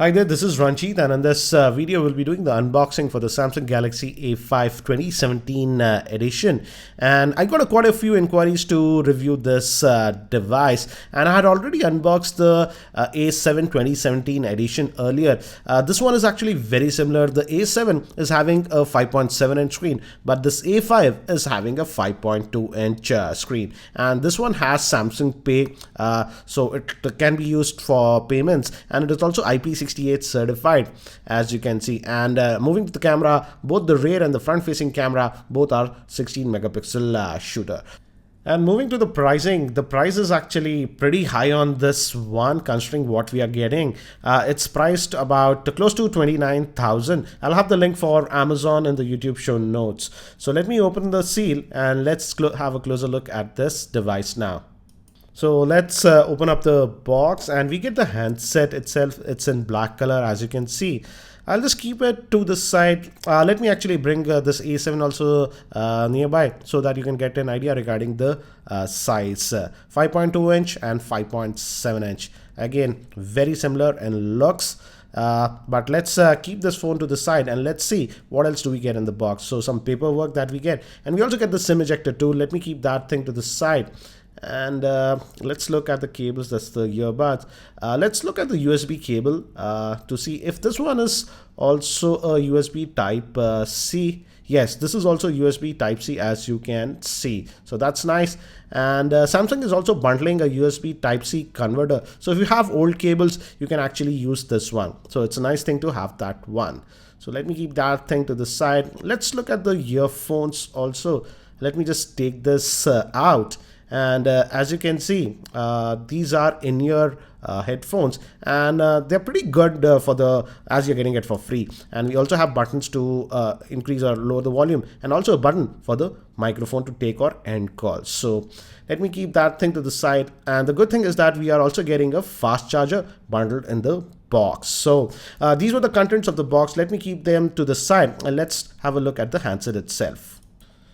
Hi there, this is Ranjit, and in this video we'll be doing the unboxing for the Samsung Galaxy A5 2017 edition. And I got quite a few inquiries to review this device, and I had already unboxed the A7 2017 edition earlier. This one is actually very similar. The A7 is having a 5.7-inch screen, but this A5 is having a 5.2-inch screen, and this one has Samsung Pay, so it can be used for payments, and it is also IP68 certified, as you can see. And moving to the camera, both the rear and the front facing camera both are 16 megapixel shooter. And moving to the pricing, the price is actually pretty high on this one considering what we are getting. It's priced about close to 29,000. I'll have the link for Amazon in the YouTube show notes. So let me open the seal and let's have a closer look at this device now. So let's open up the box, and we get the handset itself. It's in black color, as you can see. I'll just keep it to the side. Let me actually bring this A7 also nearby so that you can get an idea regarding the size. 5.2-inch and 5.7-inch. Again, very similar in looks. But let's keep this phone to the side and let's see what else do we get in the box. So some paperwork that we get, and we also get the SIM ejector tool. Let me keep that thing to the side. And let's look at the cables. That's the earbuds. Let's look at the USB cable to see if this one is also a USB type C. Yes, this is also USB type C, as you can see. So that's nice. And Samsung is also bundling a USB type C converter. So if you have old cables, you can actually use this one. So it's a nice thing to have that one. So let me keep that thing to the side. Let's look at the earphones also. Let me just take this out. And as you can see, these are in-ear headphones, and they're pretty good as you're getting it for free. And we also have buttons to increase or lower the volume, and also a button for the microphone to take or end calls. So let me keep that thing to the side. And the good thing is that we are also getting a fast charger bundled in the box. So these were the contents of the box. Let me keep them to the side, and let's have a look at the handset itself.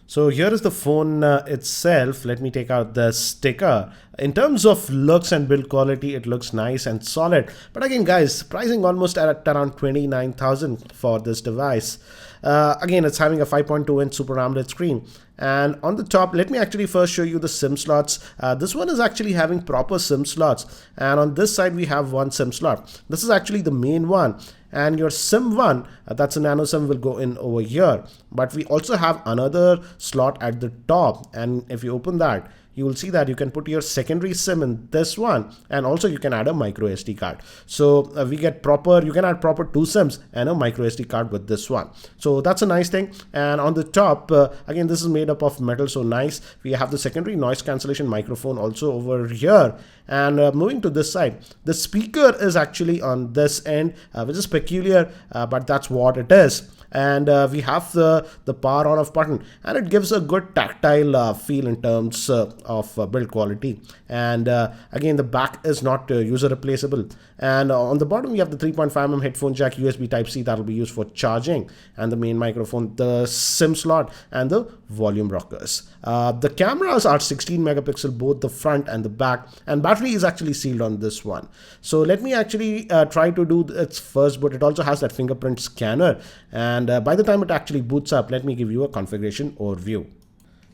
So here is the phone itself. Let me take out the sticker. In terms of looks and build quality, it looks nice and solid. But again, guys, pricing almost at around 29,000 for this device. Again, it's having a 5.2-inch Super AMOLED screen. And on the top, let me actually first show you the SIM slots. This one is actually having proper SIM slots. And on this side, we have one SIM slot. This is actually the main one. And your SIM 1, that's a nano SIM, will go in over here. But we also have another slot at the top. And if you open that, you will see that you can put your secondary SIM in this one, and also you can add a micro SD card. So you can add proper two SIMs and a micro SD card with this one. So that's a nice thing. And on the top, again, this is made up of metal, so nice. We have the secondary noise cancellation microphone also over here. And moving to this side, the speaker is actually on this end, which is peculiar, but that's what it is. And we have the power on off button, and it gives a good tactile feel in terms of build quality. And again, the back is not user replaceable. And on the bottom, we have the 3.5mm headphone jack, USB type C that will be used for charging, and the main microphone, the SIM slot, and the volume rockers. The cameras are 16 megapixel, both the front and the back, and battery is actually sealed on this one. So let me actually try to do its first boot. It also has that fingerprint scanner, and by the time it actually boots up, let me give you a configuration overview.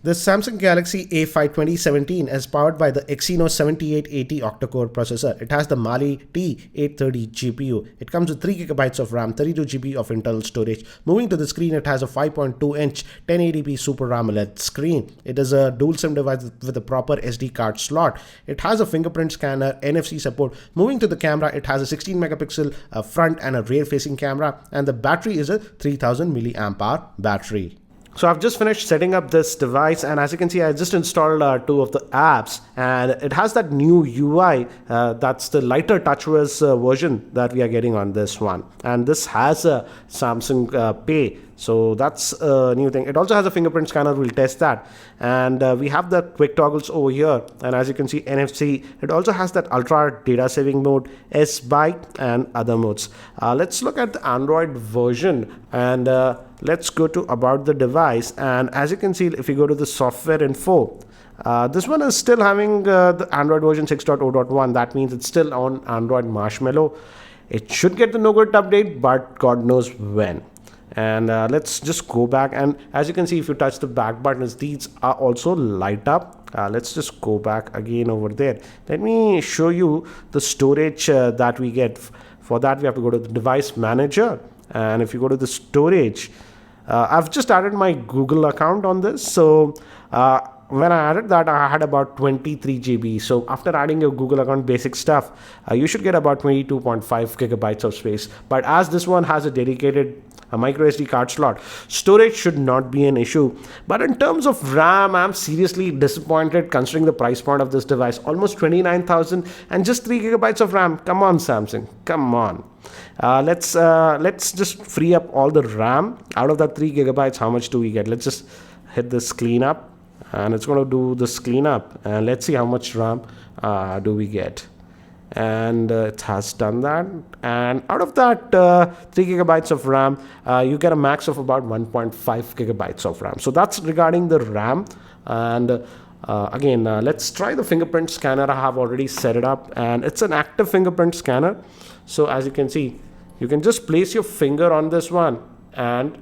The Samsung Galaxy A5 2017 is powered by the Exynos 7880 Octa Core processor. It has the Mali T830 GPU. It comes with 3 GB of RAM, 32 GB of internal storage. Moving to the screen, it has a 5.2-inch 1080p Super AMOLED screen. It is a dual SIM device with a proper SD card slot. It has a fingerprint scanner, NFC support. Moving to the camera, it has a 16 megapixel front and a rear facing camera, and the battery is a 3000 milliamp hour battery. So I've just finished setting up this device, and as you can see, I just installed 2 of the apps, and it has that new UI. That's the lighter TouchWiz version that we are getting on this one, and this has a Samsung Pay. So that's a new thing. It also has a fingerprint scanner. We'll test that. And we have the quick toggles over here. And as you can see, NFC. It also has that ultra data saving mode, S-Byte, and other modes. Let's look at the Android version, and let's go to about the device. And as you can see, if you go to the software info, this one is still having the Android version 6.0.1. That means it's still on Android Marshmallow. It should get the no good update, but God knows when. And let's just go back, and as you can see, if you touch the back buttons, these are also light up. Let's just go back again over there. Let me show you the storage that we get. For that, we have to go to the device manager, and if you go to the storage, I've just added my Google account on this. So when I added that, I had about 23 GB. So after adding your Google account basic stuff, you should get about 22.5 gigabytes of space. But as this one has a dedicated micro SD card slot, storage should not be an issue. But in terms of RAM, I'm seriously disappointed considering the price point of this device. Almost 29,000 and just 3 gigabytes of RAM. Come on, Samsung, come on. Let's just free up all the RAM. Out of that 3 gigabytes, how much do we get? Let's just hit this cleanup, and it's going to do this cleanup, and let's see how much RAM do we get. And it has done that, and out of that 3 gigabytes of RAM, you get a max of about 1.5 gigabytes of RAM. So that's regarding the RAM. And again, let's try the fingerprint scanner. I have already set it up, and it's an active fingerprint scanner. So as you can see, you can just place your finger on this one and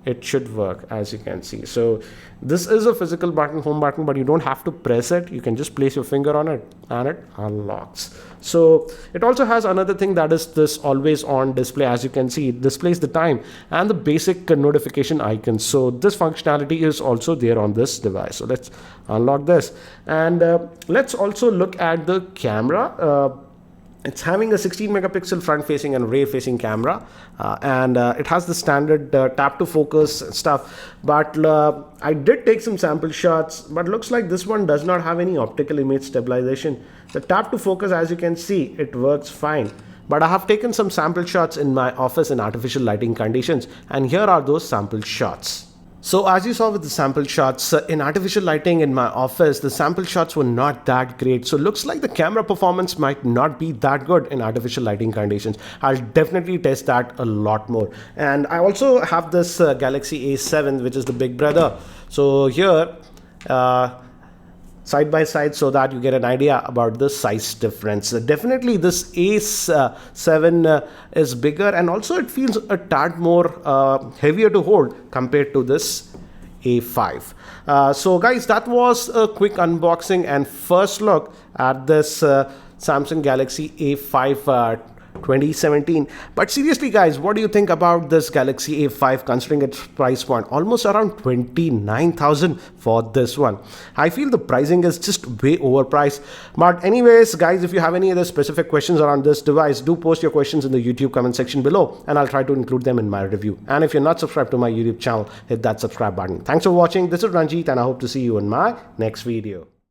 it should work, as you can see. So this is a physical button, home button, but you don't have to press it. You can just place your finger on it and it unlocks. So it also has another thing, that is this always on display. As you can see, it displays the time and the basic notification icons. So this functionality is also there on this device. So let's unlock this, and let's also look at the camera. It's having a 16 megapixel front facing and rear facing camera, and it has the standard tap to focus stuff. But I did take some sample shots, but looks like this one does not have any optical image stabilization. The tap to focus, as you can see, it works fine. But I have taken some sample shots in my office in artificial lighting conditions, and here are those sample shots. So as you saw with the sample shots, in artificial lighting in my office, the sample shots were not that great. So looks like the camera performance might not be that good in artificial lighting conditions. I'll definitely test that a lot more. And I also have this Galaxy A7, which is the big brother. So here, side by side, so that you get an idea about the size difference. Definitely this A7 is bigger, and also it feels a tad more heavier to hold compared to this A5. So guys, that was a quick unboxing and first look at this Samsung Galaxy A5 2017. But seriously guys, what do you think about this Galaxy A5 considering its price point? Almost around 29,000 for this one. I feel the pricing is just way overpriced. But anyways guys, if you have any other specific questions around this device, do post your questions in the YouTube comment section below, and I'll try to include them in my review. And if you're not subscribed to my YouTube channel, hit that subscribe button. Thanks for watching. This is Ranjit, and I hope to see you in my next video.